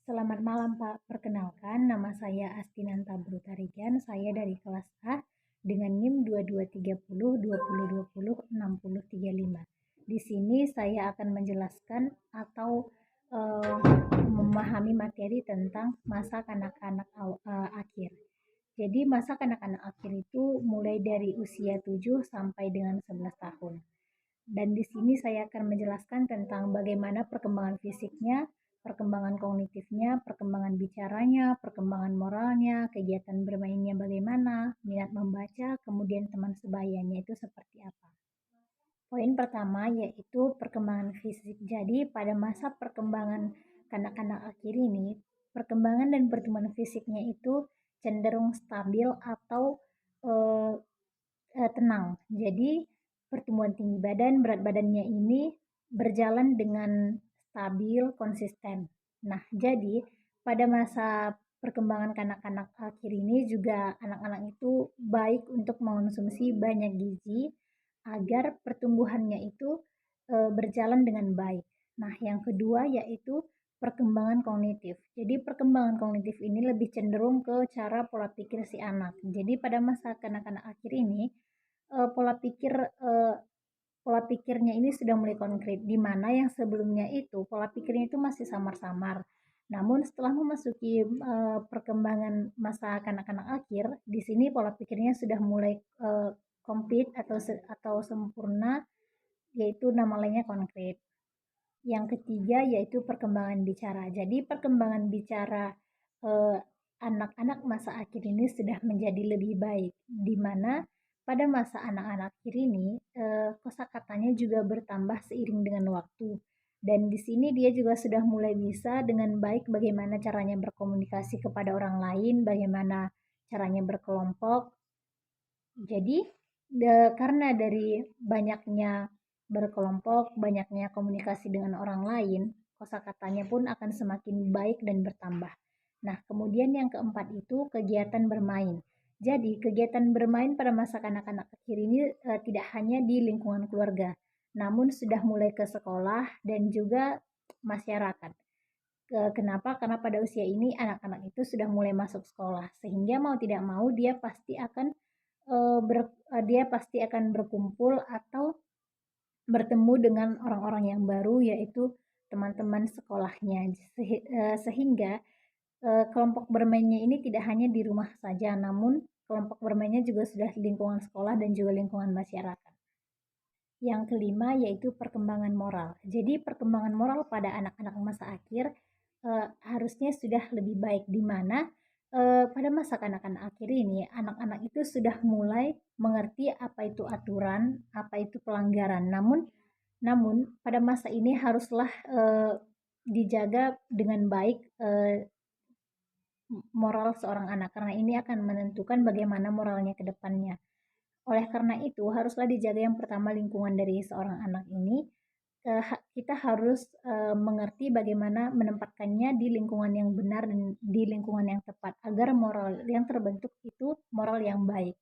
Selamat malam Pak, perkenalkan nama saya Astinanta Brutarigan, saya dari kelas A dengan NIM 2230 2020 6035. Di sini saya akan menjelaskan atau eh, memahami materi tentang masa kanak-kanak akhir. Jadi masa kanak-kanak akhir itu mulai dari usia 7 sampai dengan 11 tahun. Dan di sini saya akan menjelaskan tentang bagaimana perkembangan fisiknya, perkembangan kognitifnya, perkembangan bicaranya, perkembangan moralnya, kegiatan bermainnya bagaimana, minat membaca, kemudian teman sebayanya itu seperti apa. Poin pertama yaitu perkembangan fisik. Jadi pada masa perkembangan kanak-kanak akhir ini, perkembangan dan pertumbuhan fisiknya itu cenderung stabil atau eh, tenang. Jadi pertumbuhan tinggi badan, berat badannya ini berjalan dengan stabil, konsisten. Nah, jadi pada masa perkembangan kanak-kanak akhir ini juga anak-anak itu baik untuk mengonsumsi banyak gizi agar pertumbuhannya itu berjalan dengan baik. Nah, yang kedua yaitu perkembangan kognitif. Jadi perkembangan kognitif ini lebih cenderung ke cara pola pikir si anak. Jadi pada masa kanak-kanak akhir ini eh, pola pikir eh, pola pikirnya ini sudah mulai konkret, di mana yang sebelumnya itu pola pikirnya itu masih samar-samar. Namun setelah memasuki perkembangan masa kanak-kanak akhir, di sini pola pikirnya sudah mulai komplit atau sempurna, yaitu nama lainnya konkret. Yang ketiga yaitu perkembangan bicara. Jadi perkembangan bicara eh, anak-anak masa akhir ini sudah menjadi lebih baik, di mana pada masa anak-anak akhir ini kosakatanya juga bertambah seiring dengan waktu. Dan di sini dia juga sudah mulai bisa dengan baik bagaimana caranya berkomunikasi kepada orang lain, bagaimana caranya berkelompok. Jadi karena dari banyaknya berkelompok, banyaknya komunikasi dengan orang lain, kosakatanya pun akan semakin baik dan bertambah. Nah, kemudian yang keempat itu kegiatan bermain. Jadi, kegiatan bermain pada masa kanak-kanak akhir ini tidak hanya di lingkungan keluarga, namun sudah mulai ke sekolah dan juga masyarakat. Kenapa? Karena pada usia ini anak-anak itu sudah mulai masuk sekolah, sehingga mau tidak mau dia pasti akan berkumpul atau bertemu dengan orang-orang yang baru, yaitu teman-teman sekolahnya. Sehingga kelompok bermainnya ini tidak hanya di rumah saja, namun kelompok bermainnya juga sudah di lingkungan sekolah dan juga lingkungan masyarakat. Yang kelima yaitu perkembangan moral. Jadi perkembangan moral pada anak-anak masa akhir harusnya sudah lebih baik, di mana pada masa kanak-kanak akhir ini anak-anak itu sudah mulai mengerti apa itu aturan, apa itu pelanggaran. Namun pada masa ini haruslah dijaga dengan baik moral seorang anak, karena ini akan menentukan bagaimana moralnya ke depannya. Oleh karena itu, haruslah dijaga yang pertama lingkungan dari seorang anak ini. Kita harus mengerti bagaimana menempatkannya di lingkungan yang benar dan di lingkungan yang tepat agar moral yang terbentuk itu moral yang baik.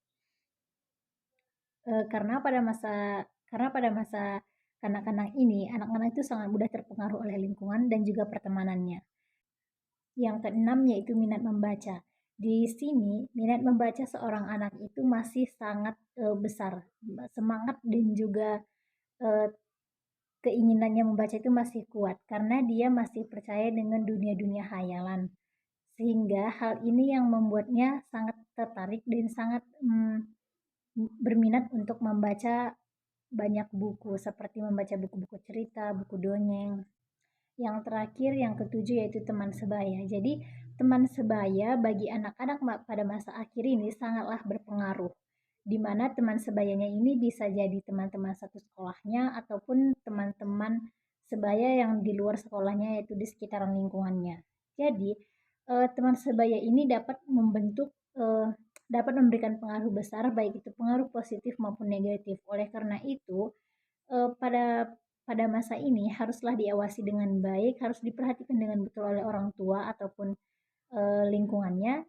Karena pada masa kanak-kanak ini, anak-anak itu sangat mudah terpengaruh oleh lingkungan dan juga pertemanannya. Yang keenam yaitu minat membaca. Di sini minat membaca seorang anak itu masih sangat besar. Semangat dan juga eh, keinginannya membaca itu masih kuat karena dia masih percaya dengan dunia-dunia hayalan. Sehingga hal ini yang membuatnya sangat tertarik dan sangat berminat untuk membaca banyak buku, seperti membaca buku-buku cerita, buku dongeng. Yang terakhir, yang ketujuh yaitu teman sebaya. Jadi, teman sebaya bagi anak-anak pada masa akhir ini sangatlah berpengaruh, di mana teman sebayanya ini bisa jadi teman-teman satu sekolahnya ataupun teman-teman sebaya yang di luar sekolahnya, yaitu di sekitaran lingkungannya. Jadi, teman sebaya ini dapat memberikan pengaruh besar, baik itu pengaruh positif maupun negatif. Oleh karena itu, pada masa ini haruslah diawasi dengan baik, harus diperhatikan dengan betul oleh orang tua ataupun lingkungannya,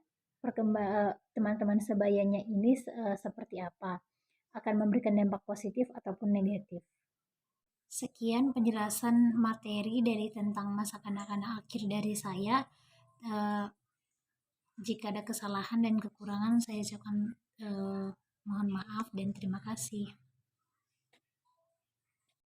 teman-teman sebayanya ini seperti apa, akan memberikan dampak positif ataupun negatif. Sekian penjelasan materi dari tentang masa kanak-kanak akhir dari saya. Eh, jika ada kesalahan dan kekurangan saya ucapkan mohon maaf dan terima kasih.